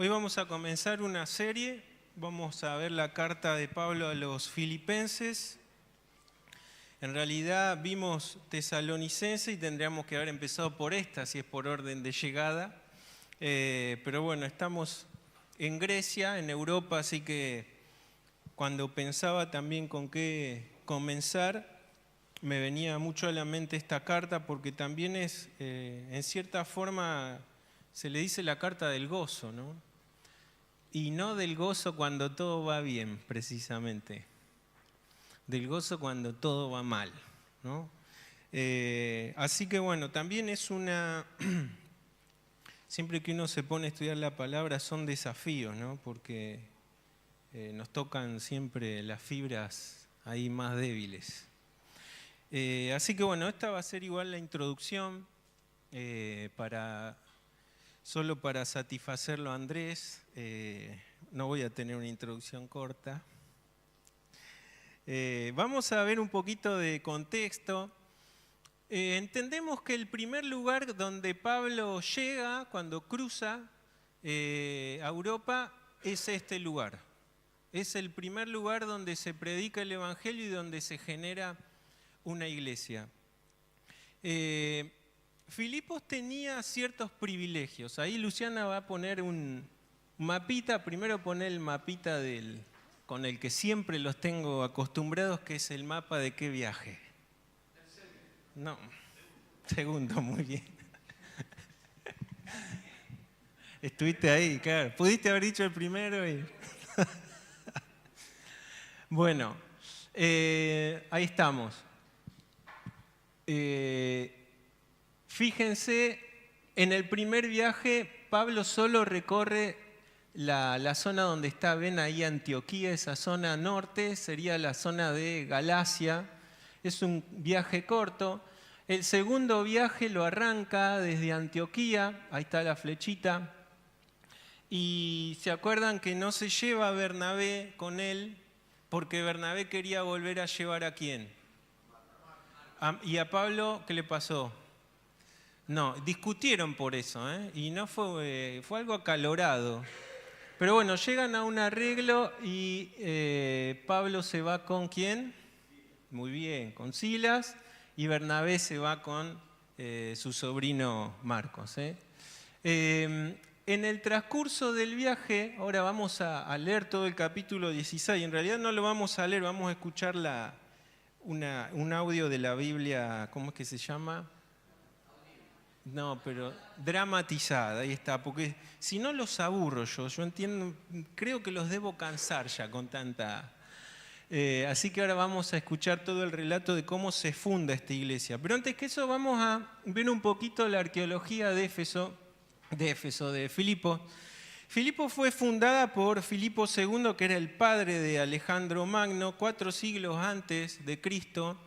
Hoy vamos a comenzar una serie, vamos a ver la carta de Pablo a los Filipenses. En realidad vimos Tesalonicense y tendríamos que haber empezado por esta, si es por orden de llegada. Pero bueno, estamos en Grecia, en Europa, así que cuando pensaba también con qué comenzar, me venía mucho a la mente esta carta porque también es, en cierta forma, se le dice la carta del gozo, ¿no? Y no del gozo cuando todo va bien, precisamente. Del gozo cuando todo va mal, ¿no? Así que bueno, también es una... Siempre que uno se pone a estudiar la palabra son desafíos, ¿no? Porque nos tocan siempre las fibras ahí más débiles. Así que bueno, esta va a ser igual la introducción solo para satisfacerlo a Andrés. No voy a tener una introducción corta. Vamos a ver un poquito de contexto. Entendemos que el primer lugar donde Pablo llega cuando cruza a Europa es este lugar. Es el primer lugar donde se predica el Evangelio y donde se genera una iglesia. Filipos tenía ciertos privilegios. Ahí Luciana va a poner un mapita. Primero pone el mapita con el que siempre los tengo acostumbrados, que es el mapa de qué viaje. No, segundo, muy bien. Estuviste ahí, claro. Pudiste haber dicho el primero y... Bueno, ahí estamos. Fíjense, en el primer viaje Pablo solo recorre la zona donde está, ven ahí Antioquía, esa zona norte, sería la zona de Galacia. Es un viaje corto. El segundo viaje lo arranca desde Antioquía, ahí está la flechita. Y se acuerdan que no se lleva a Bernabé con él, porque Bernabé quería volver a llevar ¿a quién? ¿Y a Pablo qué le pasó? No, discutieron por eso, y no fue algo acalorado. Pero bueno, llegan a un arreglo y Pablo se va ¿con quién? Muy bien, con Silas, y Bernabé se va con su sobrino Marcos. En el transcurso del viaje, ahora vamos a leer todo el capítulo 16, en realidad no lo vamos a leer, vamos a escuchar un audio de la Biblia, ¿cómo es que se llama? No, pero dramatizada, ahí está, porque si no los aburro yo entiendo, creo que los debo cansar ya con tanta... así que ahora vamos a escuchar todo el relato de cómo se funda esta iglesia. Pero antes que eso vamos a ver un poquito la arqueología de Filipo. Filipo fue fundada por Filipo II, que era el padre de Alejandro Magno, 4 siglos antes de Cristo.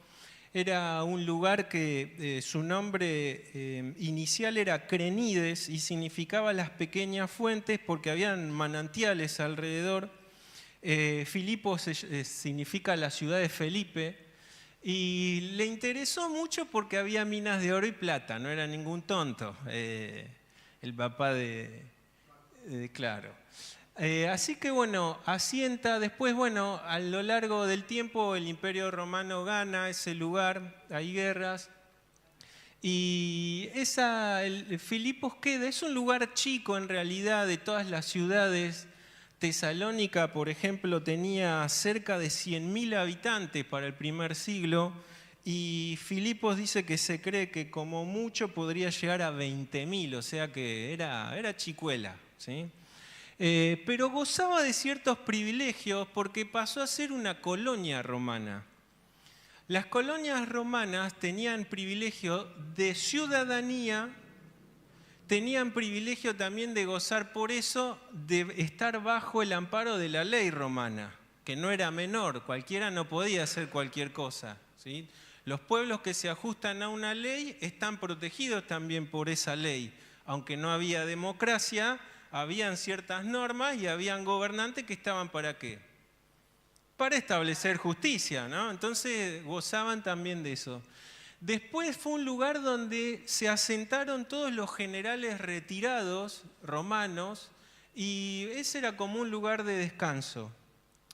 Era un lugar que su nombre inicial era Crenides y significaba las pequeñas fuentes porque habían manantiales alrededor. Filipo significa la ciudad de Felipe y le interesó mucho porque había minas de oro y plata, no era ningún tonto, el papá claro. Así que bueno, asienta, después bueno, a lo largo del tiempo el Imperio Romano gana ese lugar, hay guerras, y Filipos queda, es un lugar chico en realidad de todas las ciudades. Tesalónica, por ejemplo, tenía cerca de 100.000 habitantes para el primer siglo, y Filipos dice que se cree que como mucho podría llegar a 20.000, o sea que era chicuela, ¿sí? Pero gozaba de ciertos privilegios porque pasó a ser una colonia romana. Las colonias romanas tenían privilegio de ciudadanía, tenían privilegio también de gozar por eso, de estar bajo el amparo de la ley romana, que no era menor, cualquiera no podía hacer cualquier cosa, ¿sí? Los pueblos que se ajustan a una ley están protegidos también por esa ley, aunque no había democracia. Habían ciertas normas y habían gobernantes que estaban ¿para qué? Para establecer justicia, ¿no? Entonces gozaban también de eso. Después fue un lugar donde se asentaron todos los generales retirados romanos y ese era como un lugar de descanso.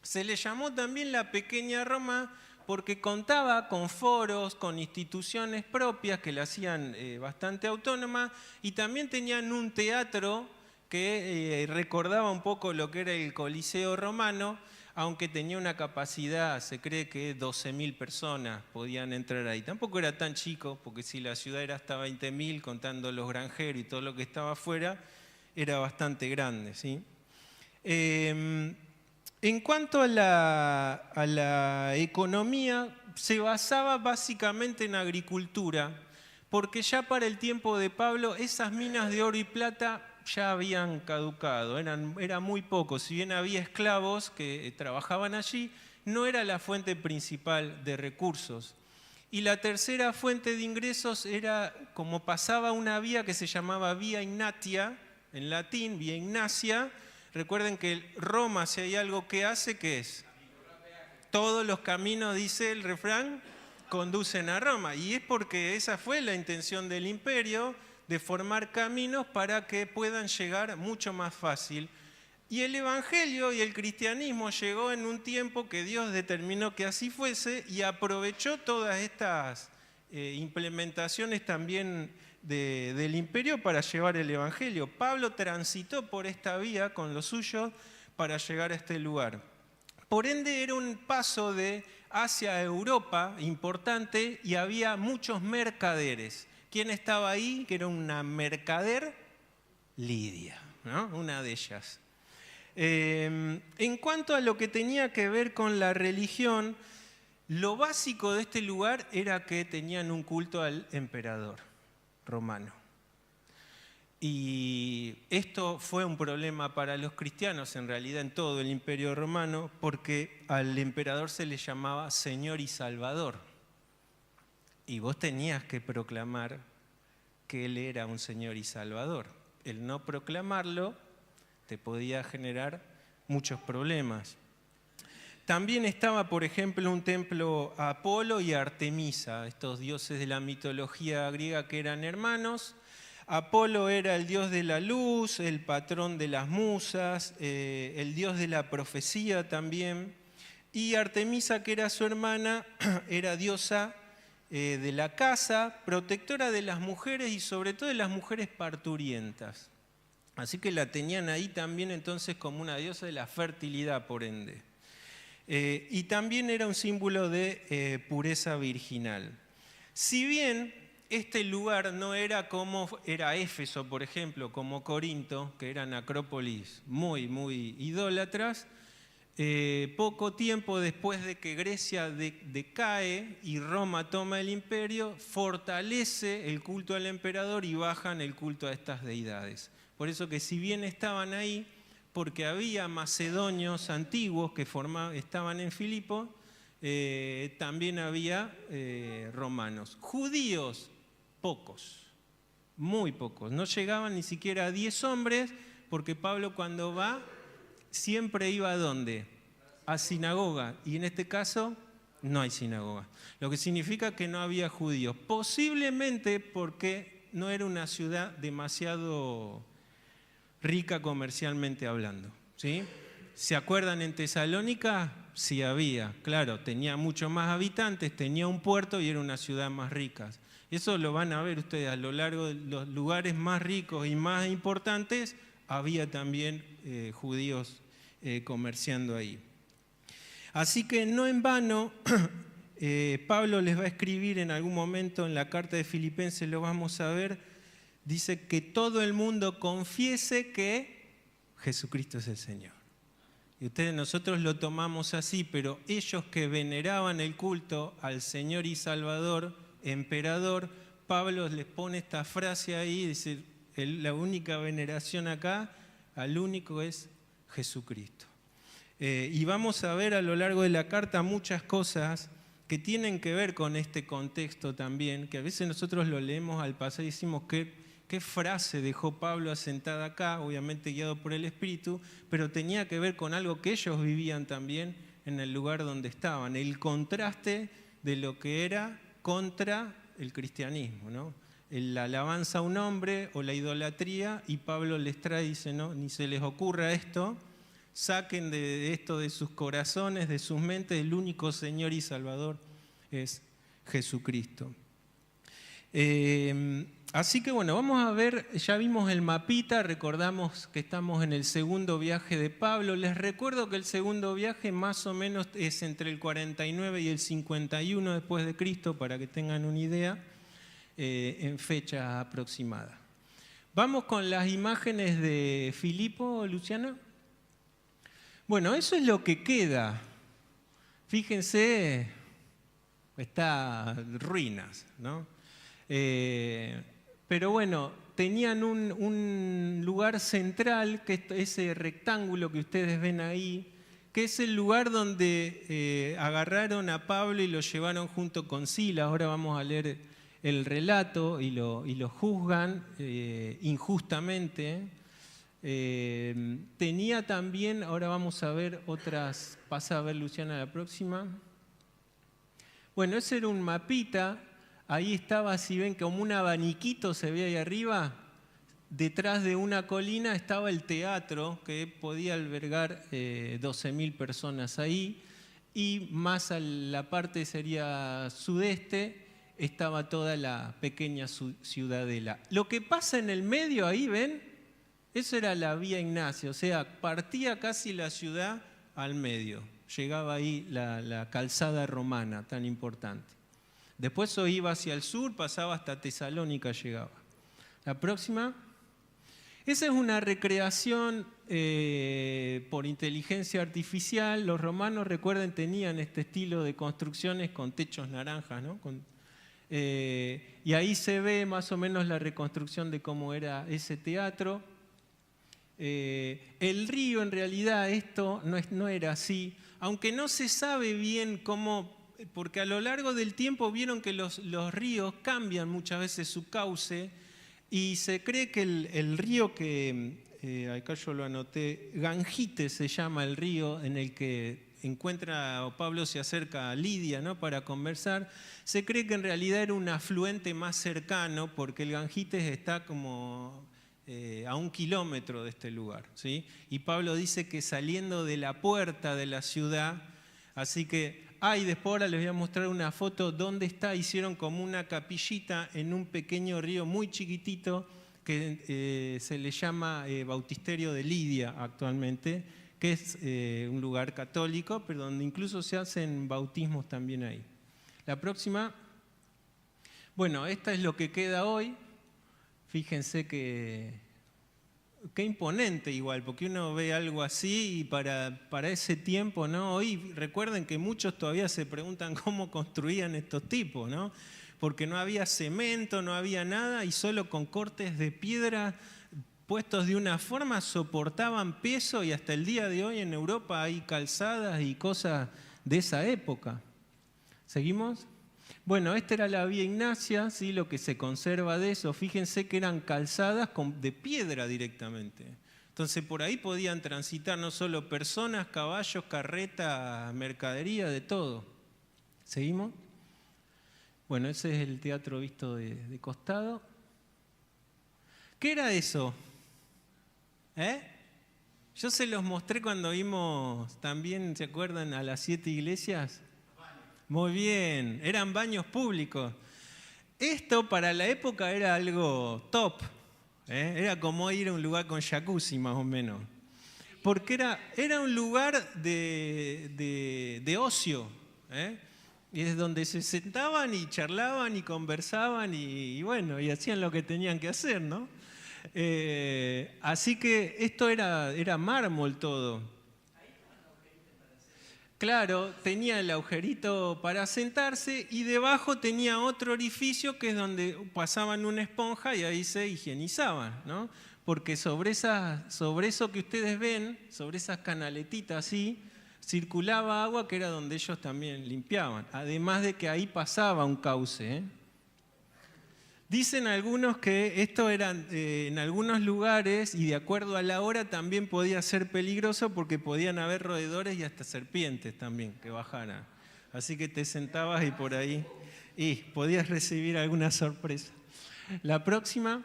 Se le llamó también la pequeña Roma porque contaba con foros, con instituciones propias que la hacían bastante autónoma, y también tenían un teatro que recordaba un poco lo que era el Coliseo romano, aunque tenía una capacidad, se cree que 12.000 personas podían entrar ahí. Tampoco era tan chico, porque si la ciudad era hasta 20.000, contando los granjeros y todo lo que estaba afuera, era bastante grande, ¿sí? En cuanto a la economía, se basaba básicamente en agricultura, porque ya para el tiempo de Pablo esas minas de oro y plata ya habían caducado, eran muy pocos. Si bien había esclavos que trabajaban allí, no era la fuente principal de recursos. Y la tercera fuente de ingresos era, como pasaba una vía que se llamaba Vía Ignatia, en latín, Vía Ignacia. Recuerden que Roma, si hay algo que hace, ¿qué es? Todos los caminos, dice el refrán, conducen a Roma. Y es porque esa fue la intención del imperio, de formar caminos para que puedan llegar mucho más fácil. Y el evangelio y el cristianismo llegó en un tiempo que Dios determinó que así fuese, y aprovechó todas estas implementaciones también del imperio para llevar el evangelio. Pablo transitó por esta vía con los suyos para llegar a este lugar. Por ende era un paso de Asia a Europa importante, y había muchos mercaderes. ¿Quién estaba ahí? Que era una mercader, Lidia, ¿no? Una de ellas. En cuanto a lo que tenía que ver con la religión, lo básico de este lugar era que tenían un culto al emperador romano. Y esto fue un problema para los cristianos, en realidad en todo el imperio romano, porque al emperador se le llamaba Señor y Salvador. Y vos tenías que proclamar que Él era un Señor y Salvador. El no proclamarlo te podía generar muchos problemas. También estaba, por ejemplo, un templo a Apolo y a Artemisa, estos dioses de la mitología griega que eran hermanos. Apolo era el dios de la luz, el patrón de las musas, el dios de la profecía también. Y Artemisa, que era su hermana, era diosa de la casa, protectora de las mujeres y sobre todo de las mujeres parturientas. Así que la tenían ahí también entonces como una diosa de la fertilidad, por ende. Y también era un símbolo de pureza virginal. Si bien este lugar no era como era Éfeso, por ejemplo, como Corinto, que eran acrópolis muy, muy idólatras, poco tiempo después de que Grecia decae y Roma toma el imperio, fortalece el culto al emperador y bajan el culto a estas deidades. Por eso que si bien estaban ahí, porque había macedonios antiguos que estaban en Filipo, también había romanos. Judíos, pocos, muy pocos. No llegaban ni siquiera a 10 hombres, porque Pablo cuando va siempre iba ¿a dónde? A sinagoga. Y en este caso no hay sinagoga. Lo que significa que no había judíos. Posiblemente porque no era una ciudad demasiado rica comercialmente hablando, ¿sí? ¿Se acuerdan en Tesalónica? Sí había, claro, tenía muchos más habitantes, tenía un puerto y era una ciudad más rica. Eso lo van a ver ustedes a lo largo de los lugares más ricos y más importantes, había también judíos comerciando ahí. Así que no en vano, Pablo les va a escribir en algún momento en la carta de Filipenses, lo vamos a ver, dice que todo el mundo confiese que Jesucristo es el Señor. Y nosotros lo tomamos así, pero ellos que veneraban el culto al Señor y Salvador, emperador, Pablo les pone esta frase ahí, dice, la única veneración acá al único es Jesucristo. Y vamos a ver a lo largo de la carta muchas cosas que tienen que ver con este contexto también, que a veces nosotros lo leemos al pasar y decimos qué frase dejó Pablo asentada acá, obviamente guiado por el Espíritu, pero tenía que ver con algo que ellos vivían también en el lugar donde estaban, el contraste de lo que era contra el cristianismo, ¿no? la alabanza a un hombre o la idolatría, y Pablo les trae y dice, no, ni se les ocurra esto, saquen de esto de sus corazones, de sus mentes, el único Señor y Salvador es Jesucristo. Así que bueno, vamos a ver, ya vimos el mapita, recordamos que estamos en el segundo viaje de Pablo. Les recuerdo que el segundo viaje más o menos es entre el 49 y el 51 después de Cristo, para que tengan una idea, en fecha aproximada. Vamos con las imágenes de Filipo, Luciana. Bueno, eso es lo que queda. Fíjense, está ruinas, ¿no? Pero bueno, tenían un lugar central, que es ese rectángulo que ustedes ven ahí, que es el lugar donde agarraron a Pablo y lo llevaron junto con Silas. Ahora vamos a leer el relato y lo juzgan injustamente. Tenía también, ahora vamos a ver otras, pasa a ver Luciana la próxima. Bueno, ese era un mapita. Ahí estaba, si ven, como un abaniquito se ve ahí arriba. Detrás de una colina estaba el teatro, que podía albergar 12.000 personas ahí. Y más a la parte sería sudeste estaba toda la pequeña ciudadela. Lo que pasa en el medio ahí, ¿ven? Eso era la Vía Ignacia, o sea, partía casi la ciudad al medio. Llegaba ahí la calzada romana tan importante. Después eso iba hacia el sur, pasaba hasta Tesalónica, llegaba. La próxima. Esa es una recreación por inteligencia artificial. Los romanos, recuerden, tenían este estilo de construcciones con techos naranjas, ¿no? Y ahí se ve más o menos la reconstrucción de cómo era ese teatro. El río, en realidad, esto no era así, aunque no se sabe bien cómo. Porque a lo largo del tiempo vieron que los ríos cambian muchas veces su cauce, y se cree que el río que, acá yo lo anoté, Gangites se llama el río en el que encuentra, Pablo se acerca a Lidia, ¿no?, para conversar. Se cree que en realidad era un afluente más cercano, porque el Gangites está como a 1 kilómetro de este lugar, ¿sí? Y Pablo dice que saliendo de la puerta de la ciudad, así que. Y después ahora les voy a mostrar una foto donde está. Hicieron como una capillita en un pequeño río muy chiquitito que se le llama Bautisterio de Lidia actualmente, que es un lugar católico, pero donde incluso se hacen bautismos también ahí. La próxima. Bueno, esta es lo que queda hoy. Fíjense qué imponente igual, porque uno ve algo así y para ese tiempo, ¿no? Hoy recuerden que muchos todavía se preguntan cómo construían estos tipos, ¿no? Porque no había cemento, no había nada, y solo con cortes de piedra puestos de una forma soportaban peso, y hasta el día de hoy en Europa hay calzadas y cosas de esa época. ¿Seguimos? Bueno, esta era la Vía Ignacia, ¿sí? Lo que se conserva de eso. Fíjense que eran calzadas de piedra directamente. Entonces por ahí podían transitar no solo personas, caballos, carretas, mercadería, de todo. ¿Seguimos? Bueno, ese es el teatro visto de costado. ¿Qué era eso? Yo se los mostré cuando vimos también, ¿se acuerdan?, a las 7 iglesias. Muy bien, eran baños públicos. Esto para la época era algo top, era como ir a un lugar con jacuzzi más o menos. Porque era un lugar de ocio, y es donde se sentaban y charlaban y conversaban y bueno, y hacían lo que tenían que hacer, ¿no? Así que esto era mármol todo. Claro, tenía el agujerito para sentarse y debajo tenía otro orificio que es donde pasaban una esponja y ahí se higienizaban, ¿no? Porque sobre eso que ustedes ven, sobre esas canaletitas así, circulaba agua, que era donde ellos también limpiaban. Además de que ahí pasaba un cauce, Dicen algunos que esto era en algunos lugares, y de acuerdo a la hora también podía ser peligroso, porque podían haber roedores y hasta serpientes también que bajaran. Así que te sentabas y por ahí podías recibir alguna sorpresa. La próxima.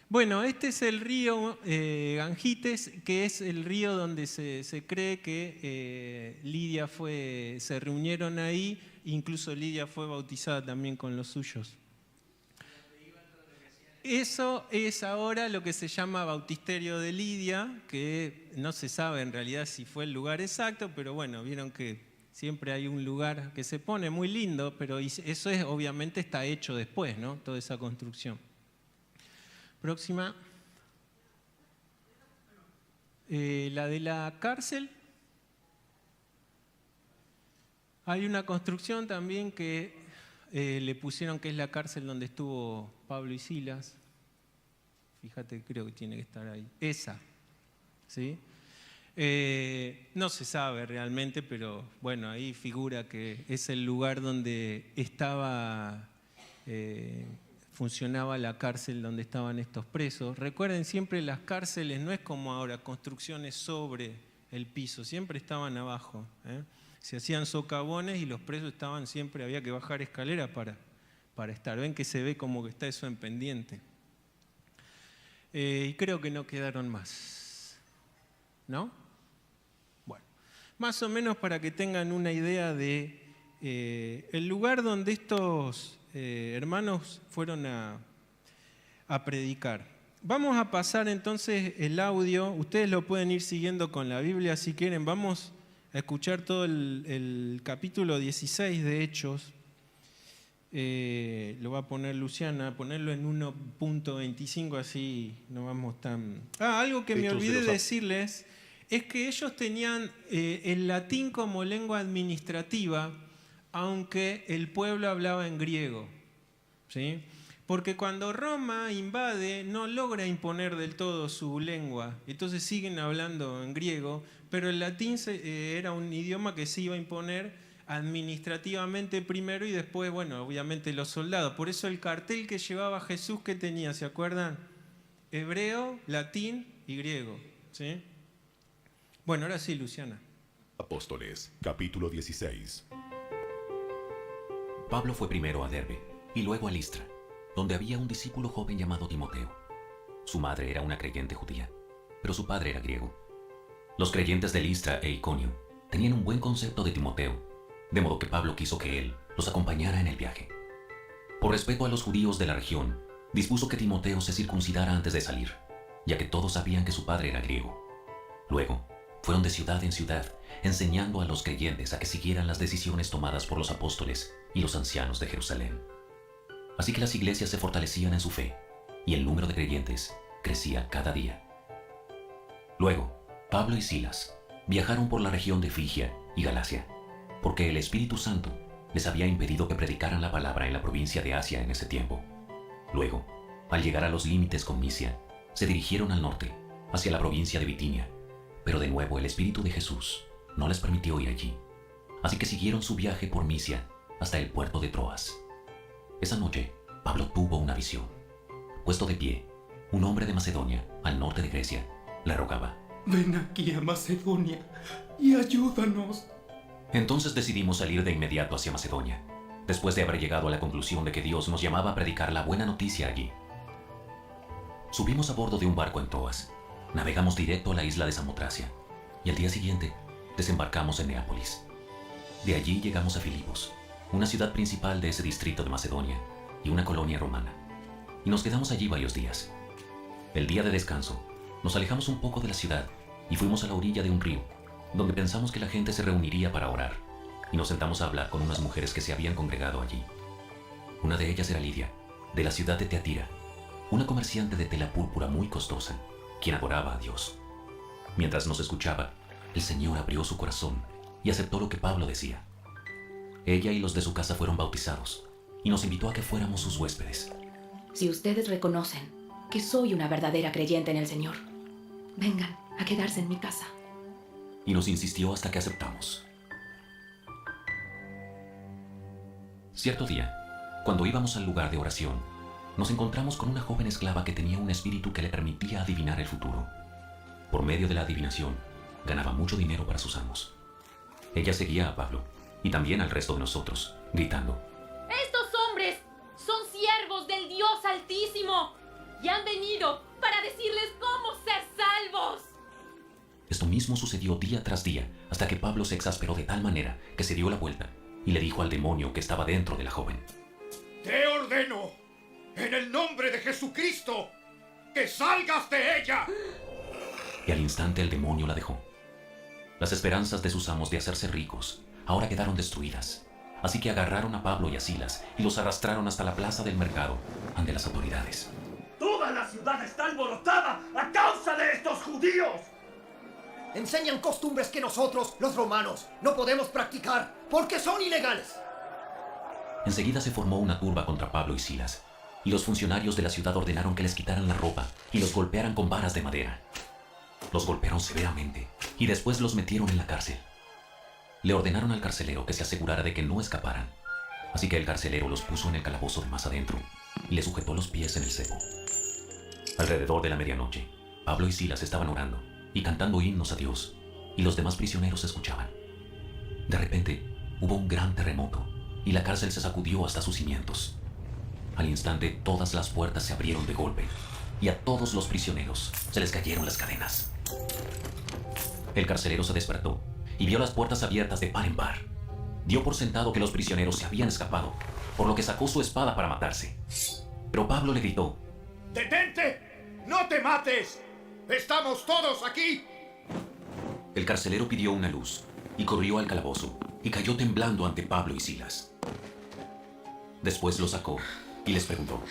Bueno, este es el río Gangites, que es el río donde se cree que Lidia se reunieron ahí, incluso Lidia fue bautizada también con los suyos. Eso es ahora lo que se llama Bautisterio de Lidia, que no se sabe en realidad si fue el lugar exacto, pero bueno, vieron que siempre hay un lugar que se pone muy lindo, pero eso obviamente está hecho después, ¿no? Toda esa construcción. Próxima. La de la cárcel. Hay una construcción también que le pusieron que es la cárcel donde estuvo Pablo y Silas. Fíjate, creo que tiene que estar ahí. Esa, ¿sí? No se sabe realmente, pero bueno, ahí figura que es el lugar donde funcionaba la cárcel donde estaban estos presos. Recuerden, siempre las cárceles no es como ahora, construcciones sobre el piso, siempre estaban abajo. Se hacían socavones y los presos estaban siempre, había que bajar escaleras para estar. Ven que se ve como que está eso en pendiente. Y creo que no quedaron más, ¿no? Bueno, más o menos para que tengan una idea de el lugar donde estos hermanos fueron a predicar. Vamos a pasar entonces el audio, ustedes lo pueden ir siguiendo con la Biblia si quieren, vamos a escuchar todo el capítulo 16 de Hechos. Lo va a poner Luciana, ponerlo en 1.25, así no vamos tan... algo que me olvidé decirles es que ellos tenían el latín como lengua administrativa, aunque el pueblo hablaba en griego, ¿sí? Porque cuando Roma invade no logra imponer del todo su lengua, entonces siguen hablando en griego, pero el latín era un idioma que se iba a imponer administrativamente primero y después, bueno, obviamente los soldados. Por eso el cartel que llevaba Jesús, ¿qué tenía? ¿Se acuerdan? Hebreo, latín y griego, ¿sí? Bueno, ahora sí, Luciana. Apóstoles, capítulo 16. Pablo fue primero a Derbe y luego a Listra, donde había un discípulo joven llamado Timoteo. Su madre era una creyente judía, pero su padre era griego. Los creyentes de Listra e Iconio tenían un buen concepto de Timoteo, de modo que Pablo quiso que él los acompañara en el viaje. Por respeto a los judíos de la región, dispuso que Timoteo se circuncidara antes de salir, ya que todos sabían que su padre era griego. Luego, fueron de ciudad en ciudad, enseñando a los creyentes a que siguieran las decisiones tomadas por los apóstoles y los ancianos de Jerusalén. Así que las iglesias se fortalecían en su fe, y el número de creyentes crecía cada día. Luego, Pablo y Silas viajaron por la región de Frigia y Galacia, porque el Espíritu Santo les había impedido que predicaran la palabra en la provincia de Asia en ese tiempo. Luego, al llegar a los límites con Misia, se dirigieron al norte, hacia la provincia de Bitinia, pero de nuevo el Espíritu de Jesús no les permitió ir allí, así que siguieron su viaje por Misia hasta el puerto de Troas. Esa noche, Pablo tuvo una visión. Puesto de pie, un hombre de Macedonia, al norte de Grecia, le rogaba: «Ven aquí a Macedonia y ayúdanos». Entonces decidimos salir de inmediato hacia Macedonia, después de haber llegado a la conclusión de que Dios nos llamaba a predicar la buena noticia allí. Subimos a bordo de un barco en Troas, navegamos directo a la isla de Samotracia y al día siguiente desembarcamos en Neápolis. De allí llegamos a Filipos, una ciudad principal de ese distrito de Macedonia y una colonia romana, y nos quedamos allí varios días. El día de descanso, nos alejamos un poco de la ciudad y fuimos a la orilla de un río, donde pensamos que la gente se reuniría para orar, y nos sentamos a hablar con unas mujeres que se habían congregado allí. Una de ellas era Lidia, de la ciudad de Teatira, una comerciante de tela púrpura muy costosa, quien adoraba a Dios. Mientras nos escuchaba, el Señor abrió su corazón y aceptó lo que Pablo decía. Ella y los de su casa fueron bautizados y nos invitó a que fuéramos sus huéspedes. Si ustedes reconocen que soy una verdadera creyente en el Señor, vengan a quedarse en mi casa. Y nos insistió hasta que aceptamos. Cierto día, cuando íbamos al lugar de oración, nos encontramos con una joven esclava que tenía un espíritu que le permitía adivinar el futuro. Por medio de la adivinación, ganaba mucho dinero para sus amos. Ella seguía a Pablo y también al resto de nosotros, gritando: ¡Estos hombres son siervos del Dios Altísimo y han venido para decirles cómo ser salvos. Esto mismo sucedió día tras día, hasta que Pablo se exasperó de tal manera que se dio la vuelta y le dijo al demonio que estaba dentro de la joven: Te ordeno, en el nombre de Jesucristo, que salgas de ella. Y al instante el demonio la dejó. Las esperanzas de sus amos de hacerse ricos ahora quedaron destruidas. Así que agarraron a Pablo y a Silas y los arrastraron hasta la plaza del mercado ante las autoridades. Toda la ciudad está alborotada a causa de estos judíos. Enseñan costumbres que nosotros, los romanos, no podemos practicar porque son ilegales. Enseguida se formó una turba contra Pablo y Silas, y los funcionarios de la ciudad ordenaron que les quitaran la ropa y los golpearan con varas de madera. Los golpearon severamente y después los metieron en la cárcel. Le ordenaron al carcelero que se asegurara de que no escaparan. Así que el carcelero los puso en el calabozo de más adentro y le sujetó los pies en el cepo. Alrededor de la medianoche, Pablo y Silas estaban orando y cantando himnos a Dios, y los demás prisioneros escuchaban. De repente, hubo un gran terremoto y la cárcel se sacudió hasta sus cimientos. Al instante, todas las puertas se abrieron de golpe y a todos los prisioneros se les cayeron las cadenas. El carcelero se despertó y vio las puertas abiertas de par en par. Dio por sentado que los prisioneros se habían escapado, por lo que sacó su espada para matarse. Pero Pablo le gritó: ¡Detente! ¡No te mates! ¡Estamos todos aquí! El carcelero pidió una luz y corrió al calabozo y cayó temblando ante Pablo y Silas. Después lo sacó y les preguntó: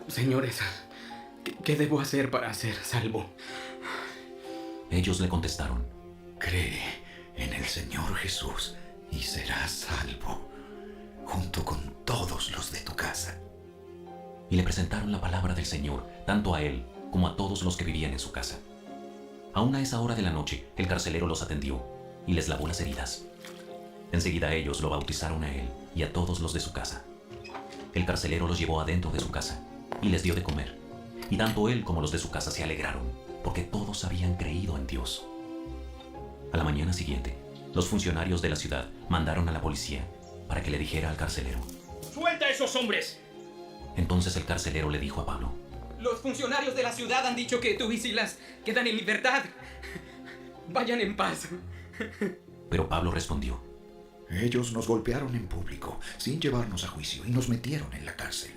Señores, ¿qué debo hacer para ser salvo? Ellos le contestaron: Cree en el Señor Jesús y serás salvo, junto con todos los de tu casa. Y le presentaron la palabra del Señor, tanto a él como a todos los que vivían en su casa. Aún a esa hora de la noche, el carcelero los atendió y les lavó las heridas. Enseguida ellos lo bautizaron a él y a todos los de su casa. El carcelero los llevó adentro de su casa y les dio de comer. Y tanto él como los de su casa se alegraron, porque todos habían creído en Dios. A la mañana siguiente, los funcionarios de la ciudad mandaron a la policía para que le dijera al carcelero. ¡Suelta a esos hombres! Entonces el carcelero le dijo a Pablo: Los funcionarios de la ciudad han dicho que tú y Silas quedan en libertad. Vayan en paz. Pero Pablo respondió: Ellos nos golpearon en público, sin llevarnos a juicio, y nos metieron en la cárcel.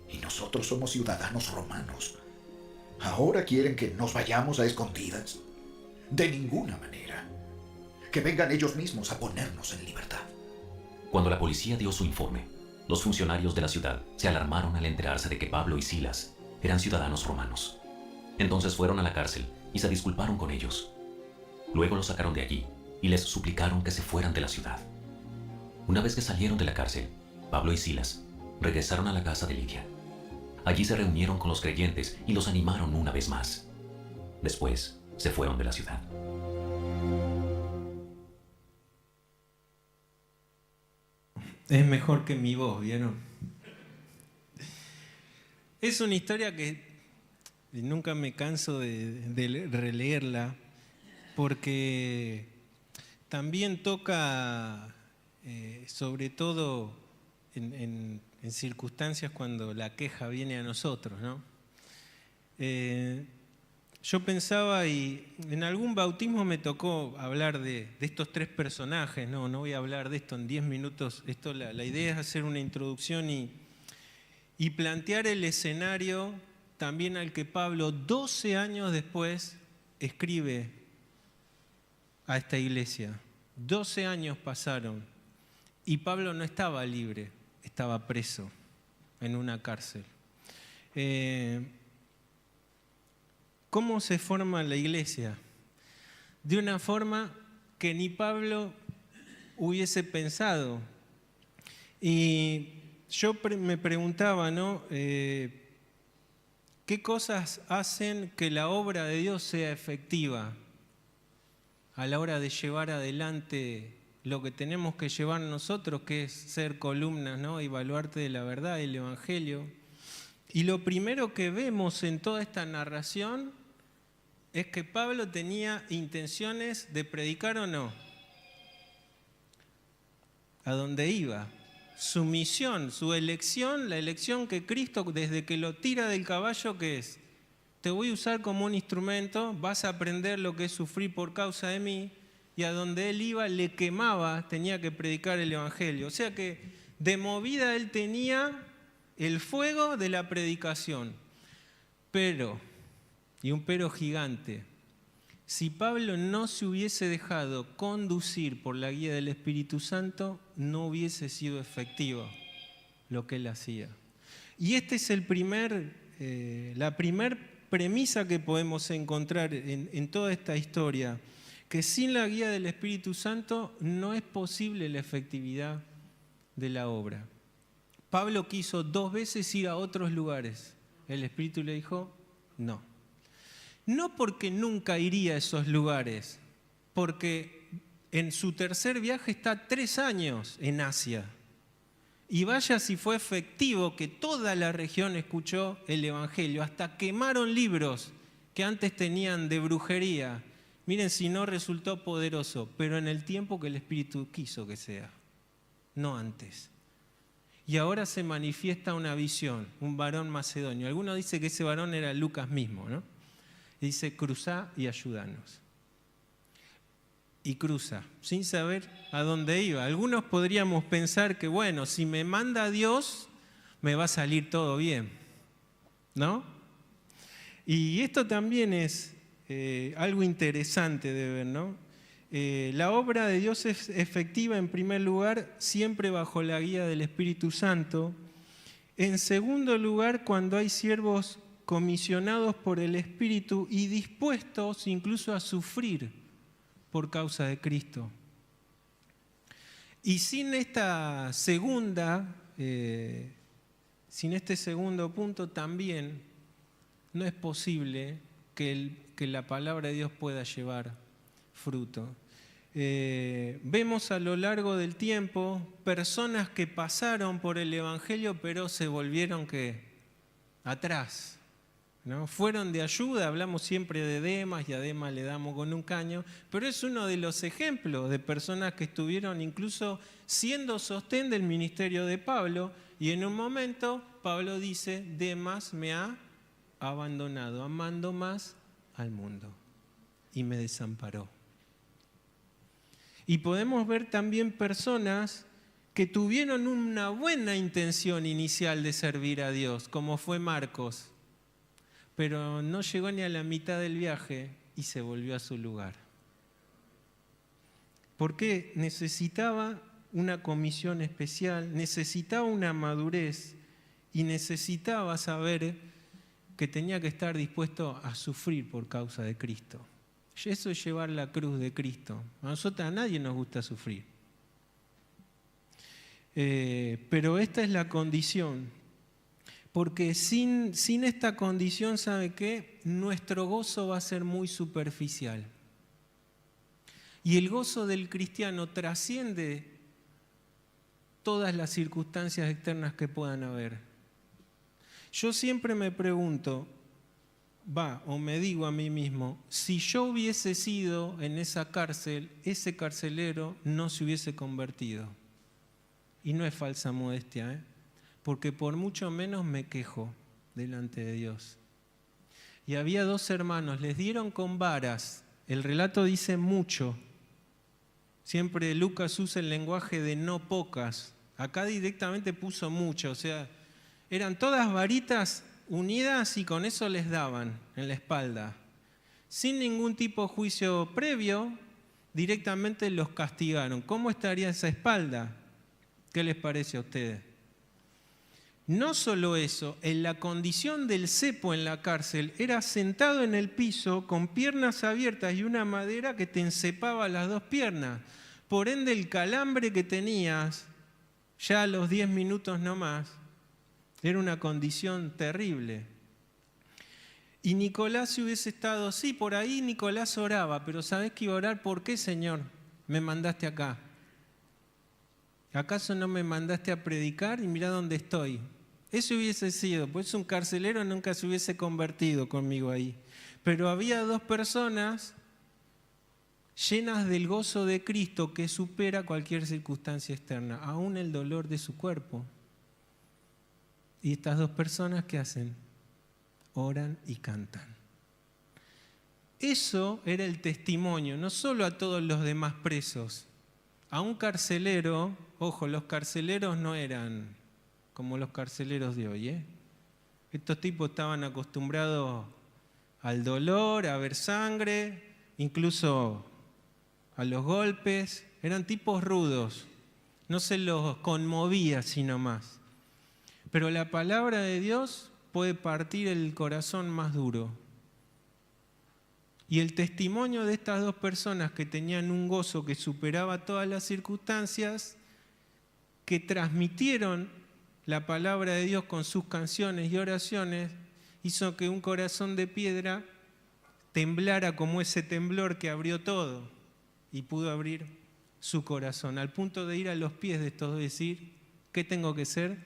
Y nosotros somos ciudadanos romanos. ¿Ahora quieren que nos vayamos a escondidas? De ninguna manera. Que vengan ellos mismos a ponernos en libertad. Cuando la policía dio su informe, los funcionarios de la ciudad se alarmaron al enterarse de que Pablo y Silas eran ciudadanos romanos. Entonces fueron a la cárcel y se disculparon con ellos. Luego los sacaron de allí y les suplicaron que se fueran de la ciudad. Una vez que salieron de la cárcel, Pablo y Silas regresaron a la casa de Lidia. Allí se reunieron con los creyentes y los animaron una vez más. Después se fueron de la ciudad. Es mejor que mi voz, ¿vieron? Es una historia que nunca me canso de releerla, porque también toca, sobre todo en circunstancias cuando la queja viene a nosotros, ¿no? Yo pensaba, y en algún bautismo me tocó hablar de estos tres personajes, no voy a hablar de esto en 10 minutos. La idea es hacer una introducción y plantear el escenario también al que Pablo, 12 años después, escribe a esta iglesia. 12 años pasaron y Pablo no estaba libre, estaba preso en una cárcel. ¿Cómo se forma la iglesia? De una forma que ni Pablo hubiese pensado. Y yo me preguntaba, ¿no? ¿Qué cosas hacen que la obra de Dios sea efectiva a la hora de llevar adelante lo que tenemos que llevar nosotros, que es ser columnas, ¿no? Y baluarte de la verdad y el Evangelio? Y lo primero que vemos en toda esta narración es que Pablo tenía intenciones de predicar o no. A donde iba, su misión, su elección, la elección que Cristo, desde que lo tira del caballo, ¿qué es? Te voy a usar como un instrumento, vas a aprender lo que es sufrir por causa de mí, y a donde él iba le quemaba, tenía que predicar el Evangelio. O sea que de movida él tenía el fuego de la predicación. Pero, y un pero gigante, si Pablo no se hubiese dejado conducir por la guía del Espíritu Santo, no hubiese sido efectivo lo que él hacía. Y esta es la primer premisa que podemos encontrar en toda esta historia, que sin la guía del Espíritu Santo no es posible la efectividad de la obra. Pablo quiso 2 veces ir a otros lugares. El Espíritu le dijo, no. No porque nunca iría a esos lugares, porque en su tercer viaje está 3 años en Asia. Y vaya si fue efectivo que toda la región escuchó el Evangelio, hasta quemaron libros que antes tenían de brujería. Miren si no resultó poderoso, pero en el tiempo que el Espíritu quiso que sea, no antes. Y ahora se manifiesta una visión, un varón macedonio. Algunos dicen que ese varón era Lucas mismo, ¿no? Y dice, cruzá y ayúdanos. Y cruza, sin saber a dónde iba. Algunos podríamos pensar que, bueno, si me manda Dios, me va a salir todo bien, ¿no? Y esto también es algo interesante de ver, ¿no? La obra de Dios es efectiva, en primer lugar, siempre bajo la guía del Espíritu Santo. En segundo lugar, cuando hay siervos comisionados por el Espíritu y dispuestos incluso a sufrir por causa de Cristo. Y sin esta sin este segundo punto también no es posible que la palabra de Dios pueda llevar fruto. Vemos a lo largo del tiempo personas que pasaron por el Evangelio pero se volvieron atrás, ¿no? Fueron de ayuda, hablamos siempre de Demas y a Demas le damos con un caño, pero es uno de los ejemplos de personas que estuvieron incluso siendo sostén del ministerio de Pablo, y en un momento Pablo dice, Demas me ha abandonado, amando más al mundo, y me desamparó. Y podemos ver también personas que tuvieron una buena intención inicial de servir a Dios, como fue Marcos, pero no llegó ni a la mitad del viaje y se volvió a su lugar. Porque necesitaba una comisión especial, necesitaba una madurez y necesitaba saber que tenía que estar dispuesto a sufrir por causa de Cristo. Eso es llevar la cruz de Cristo. A nadie nos gusta sufrir. Pero esta es la condición. Porque sin esta condición, ¿sabe qué? Nuestro gozo va a ser muy superficial. Y el gozo del cristiano trasciende todas las circunstancias externas que puedan haber. Yo siempre me pregunto, o me digo a mí mismo, si yo hubiese sido en esa cárcel, ese carcelero no se hubiese convertido. Y no es falsa modestia, porque por mucho menos me quejo delante de Dios. Y había 2 hermanos, les dieron con varas, el relato dice mucho. Siempre Lucas usa el lenguaje de no pocas, acá directamente puso mucho, o sea, eran todas varitas unidas y con eso les daban en la espalda. Sin ningún tipo de juicio previo, directamente los castigaron. ¿Cómo estaría esa espalda? ¿Qué les parece a ustedes? No solo eso, en la condición del cepo en la cárcel, era sentado en el piso con piernas abiertas y una madera que te encepaba las 2 piernas. Por ende, el calambre que tenías, ya a los 10 minutos no más, era una condición terrible. Y Nicolás si hubiese estado, sí, por ahí Nicolás oraba, pero ¿sabés que iba a orar? ¿Por qué, Señor, me mandaste acá? ¿Acaso no me mandaste a predicar? Y mirá dónde estoy. Eso hubiese sido, pues un carcelero nunca se hubiese convertido conmigo ahí. Pero había 2 personas llenas del gozo de Cristo que supera cualquier circunstancia externa, aún el dolor de su cuerpo. Y estas dos personas, ¿qué hacen? Oran y cantan. Eso era el testimonio, no solo a todos los demás presos. A un carcelero, ojo, los carceleros no eran como los carceleros de hoy, ¿eh? Estos tipos estaban acostumbrados al dolor, a ver sangre, incluso a los golpes. Eran tipos rudos, no se los conmovía sino más. Pero la palabra de Dios puede partir el corazón más duro. Y el testimonio de estas dos personas que tenían un gozo que superaba todas las circunstancias, que transmitieron la palabra de Dios con sus canciones y oraciones, hizo que un corazón de piedra temblara como ese temblor que abrió todo y pudo abrir su corazón, al punto de ir a los pies de estos dos y decir, ¿qué tengo que ser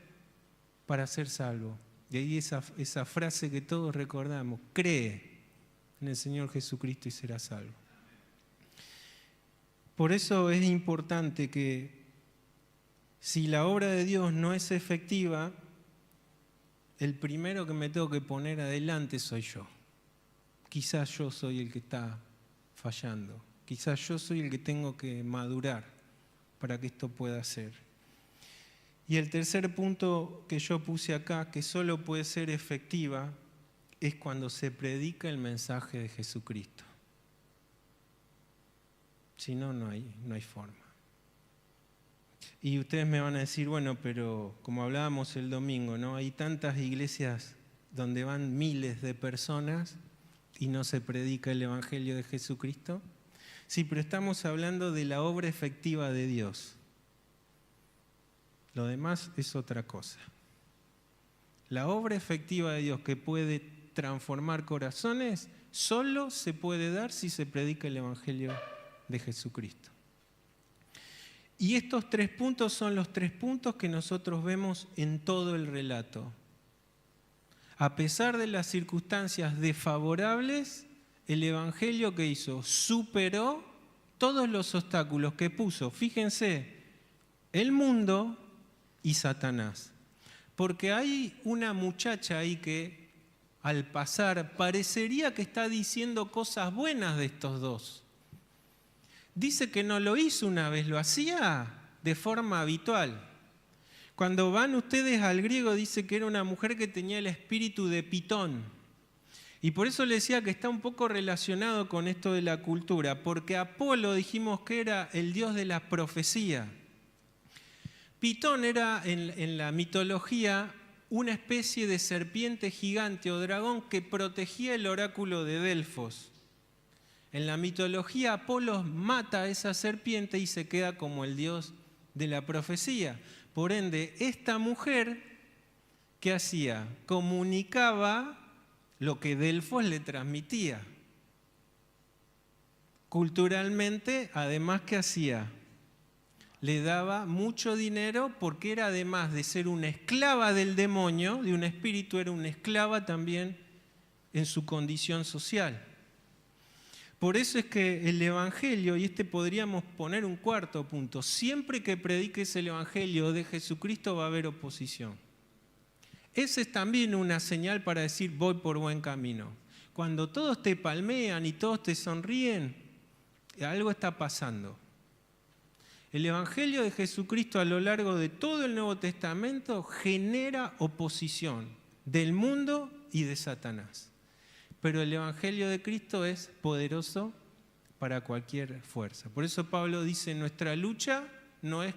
para ser salvo? Y ahí esa frase que todos recordamos, cree en el Señor Jesucristo y serás salvo. Por eso es importante que si la obra de Dios no es efectiva, el primero que me tengo que poner adelante soy yo. Quizás yo soy el que está fallando. Quizás yo soy el que tengo que madurar para que esto pueda ser. Y el tercer punto que yo puse acá, que solo puede ser efectiva, es cuando se predica el mensaje de Jesucristo. Si no, no hay forma. Y ustedes me van a decir, bueno, pero como hablábamos el domingo, ¿no? Hay tantas iglesias donde van miles de personas y no se predica el Evangelio de Jesucristo. Sí, pero estamos hablando de la obra efectiva de Dios. Lo demás es otra cosa. La obra efectiva de Dios que puede transformar corazones solo se puede dar si se predica el Evangelio de Jesucristo. Y estos 3 puntos son los 3 puntos que nosotros vemos en todo el relato. A pesar de las circunstancias desfavorables, el Evangelio que hizo superó todos los obstáculos que puso, fíjense, el mundo y Satanás. Porque hay una muchacha ahí que al pasar parecería que está diciendo cosas buenas de estos dos. Dice que no lo hizo una vez, lo hacía de forma habitual. Cuando van ustedes al griego dice que era una mujer que tenía el espíritu de Pitón. Y por eso le decía que está un poco relacionado con esto de la cultura, porque Apolo dijimos que era el dios de la profecía. Pitón era en la mitología una especie de serpiente gigante o dragón que protegía el oráculo de Delfos. En la mitología, Apolo mata a esa serpiente y se queda como el dios de la profecía. Por ende, esta mujer, ¿qué hacía? Comunicaba lo que Delfos le transmitía. Culturalmente, además, ¿qué hacía? Le daba mucho dinero porque era, además de ser una esclava del demonio, de un espíritu, era una esclava también en su condición social. Por eso es que el Evangelio, y podríamos poner un cuarto punto, siempre que prediques el Evangelio de Jesucristo va a haber oposición. Esa es también una señal para decir voy por buen camino. Cuando todos te palmean y todos te sonríen, algo está pasando. El Evangelio de Jesucristo a lo largo de todo el Nuevo Testamento genera oposición del mundo y de Satanás. Pero el Evangelio de Cristo es poderoso para cualquier fuerza. Por eso Pablo dice, nuestra lucha no es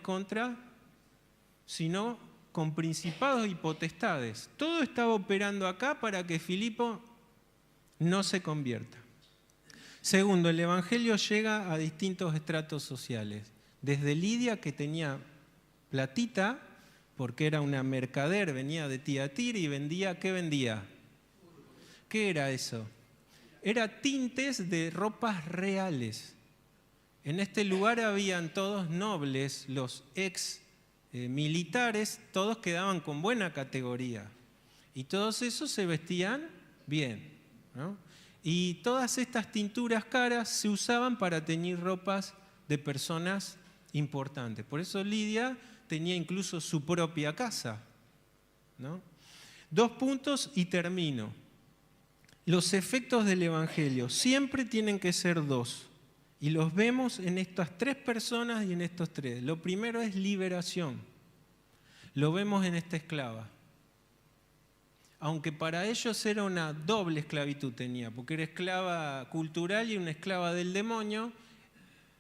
sino con principados y potestades. Todo estaba operando acá para que Filipo no se convierta. Segundo, el Evangelio llega a distintos estratos sociales. Desde Lidia, que tenía platita, porque era una mercader, venía de Tiatira y vendía, ¿qué vendía? ¿Qué era eso? Era tintes de ropas reales. En este lugar habían todos nobles, los ex militares, todos quedaban con buena categoría. Y todos esos se vestían bien, ¿no? Y todas estas tinturas caras se usaban para teñir ropas de personas importantes. Por eso Lidia tenía incluso su propia casa, ¿no? 2 puntos y termino. Los efectos del Evangelio siempre tienen que ser 2. Y los vemos en estas 3 personas y en estos 3. Lo primero es liberación. Lo vemos en esta esclava. Aunque para ellos era una doble esclavitud tenía, porque era esclava cultural y una esclava del demonio,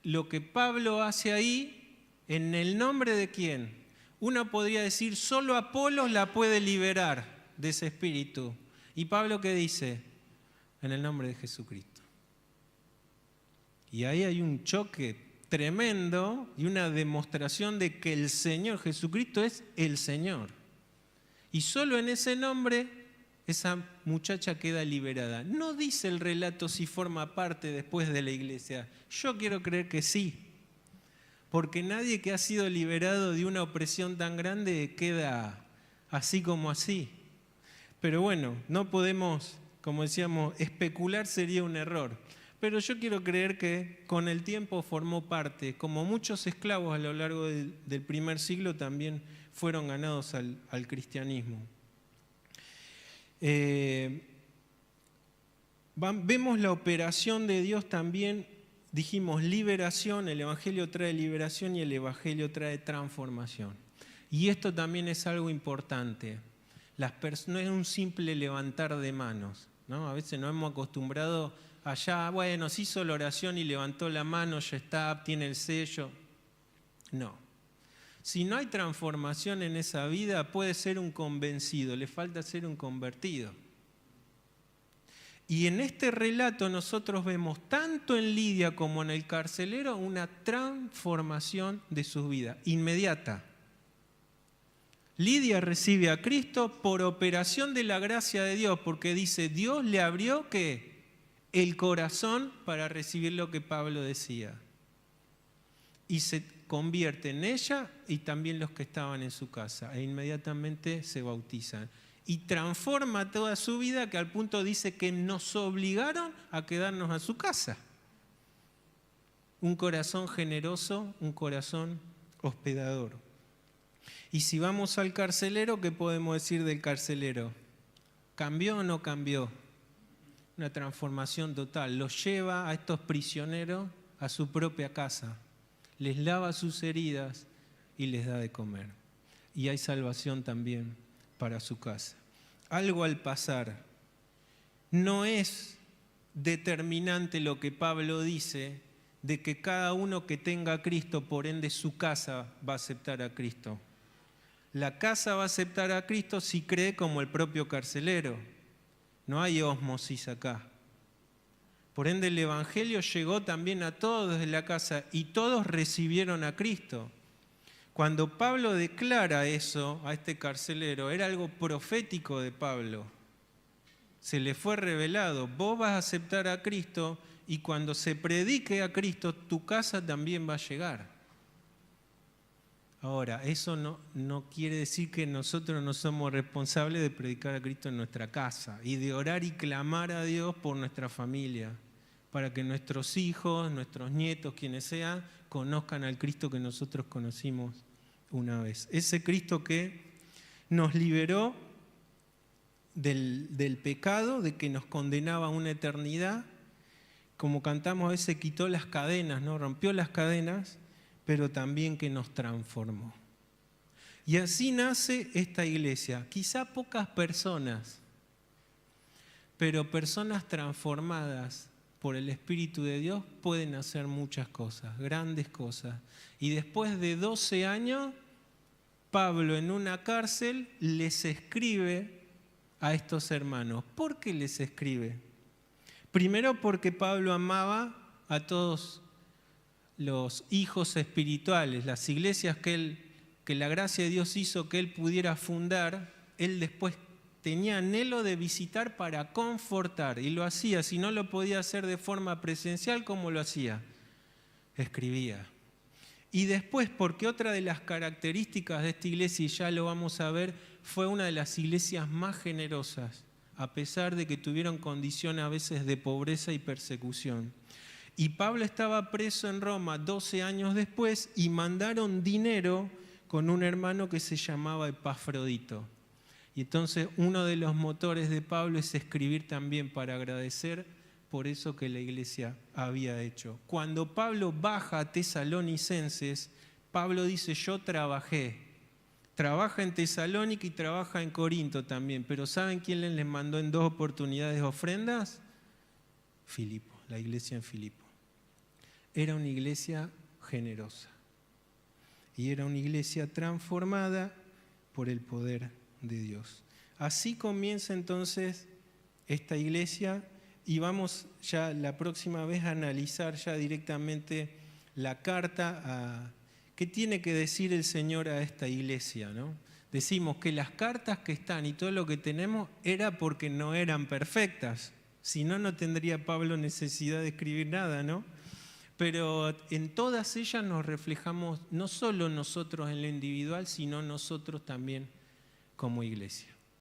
lo que Pablo hace ahí, ¿en el nombre de quién? Uno podría decir, solo Apolos la puede liberar de ese espíritu. ¿Y Pablo qué dice? En el nombre de Jesucristo. Y ahí hay un choque tremendo y una demostración de que el Señor Jesucristo es el Señor. Y solo en ese nombre esa muchacha queda liberada. No dice el relato si forma parte después de la iglesia. Yo quiero creer que sí. Porque nadie que ha sido liberado de una opresión tan grande queda así como así. Pero bueno, no podemos, como decíamos, especular sería un error. Pero yo quiero creer que con el tiempo formó parte, como muchos esclavos a lo largo del primer siglo también fueron ganados al cristianismo. Vemos la operación de Dios también, dijimos liberación, el Evangelio trae liberación y el Evangelio trae transformación. Y esto también es algo importante. No es un simple levantar de manos, ¿no? A veces nos hemos acostumbrado allá, bueno, se hizo la oración y levantó la mano, ya está, tiene el sello. No. Si no hay transformación en esa vida, puede ser un convencido, le falta ser un convertido. Y en este relato nosotros vemos tanto en Lidia como en el carcelero una transformación de sus vidas, inmediata. Lidia recibe a Cristo por operación de la gracia de Dios, porque dice, Dios le abrió ¿qué? El corazón para recibir lo que Pablo decía. Y se convierte en ella y también los que estaban en su casa, e inmediatamente se bautizan. Y transforma toda su vida, que al punto dice que nos obligaron a quedarnos a su casa. Un corazón generoso, un corazón hospedador. Y si vamos al carcelero, ¿qué podemos decir del carcelero? ¿Cambió o no cambió? Una transformación total. Los lleva a estos prisioneros a su propia casa. Les lava sus heridas y les da de comer. Y hay salvación también para su casa. Algo al pasar. No es determinante lo que Pablo dice de que cada uno que tenga a Cristo, por ende su casa va a aceptar a Cristo. La casa va a aceptar a Cristo si cree como el propio carcelero. No hay ósmosis acá. Por ende el Evangelio llegó también a todos desde la casa y todos recibieron a Cristo. Cuando Pablo declara eso a este carcelero, era algo profético de Pablo. Se le fue revelado, vos vas a aceptar a Cristo y cuando se predique a Cristo, tu casa también va a llegar. Ahora, eso no quiere decir que nosotros no somos responsables de predicar a Cristo en nuestra casa y de orar y clamar a Dios por nuestra familia, para que nuestros hijos, nuestros nietos, quienes sean, conozcan al Cristo que nosotros conocimos una vez. Ese Cristo que nos liberó del pecado, de que nos condenaba a una eternidad, como cantamos a veces, quitó las cadenas, ¿no? Rompió las cadenas, pero también que nos transformó. Y así nace esta iglesia. Quizá pocas personas, pero personas transformadas por el Espíritu de Dios pueden hacer muchas cosas, grandes cosas. Y después de 12 años, Pablo en una cárcel les escribe a estos hermanos. ¿Por qué les escribe? Primero porque Pablo amaba a todos los hijos espirituales, las iglesias que la gracia de Dios hizo que él pudiera fundar, él después tenía anhelo de visitar para confortar, y lo hacía. Si no lo podía hacer de forma presencial, ¿cómo lo hacía? Escribía. Y después, porque otra de las características de esta iglesia, y ya lo vamos a ver, fue una de las iglesias más generosas a pesar de que tuvieron condición a veces de pobreza y persecución. Y Pablo estaba preso en Roma 12 años después y mandaron dinero con un hermano que se llamaba Epafrodito. Y entonces uno de los motores de Pablo es escribir también para agradecer por eso que la iglesia había hecho. Cuando Pablo baja a Tesalonicenses, Pablo dice, yo trabajé. Trabaja en Tesalónica y trabaja en Corinto también. Pero ¿saben quién les mandó en 2 oportunidades ofrendas? Filipo, la iglesia en Filipo. Era una iglesia generosa. Y era una iglesia transformada por el poder de Dios. Así comienza entonces esta iglesia y vamos ya la próxima vez a analizar ya directamente la carta ¿qué tiene que decir el Señor a esta iglesia, ¿no? Decimos que las cartas que están y todo lo que tenemos era porque no eran perfectas. Si no, no tendría Pablo necesidad de escribir nada, ¿no? Pero en todas ellas nos reflejamos no solo nosotros en lo individual, sino nosotros también como iglesia.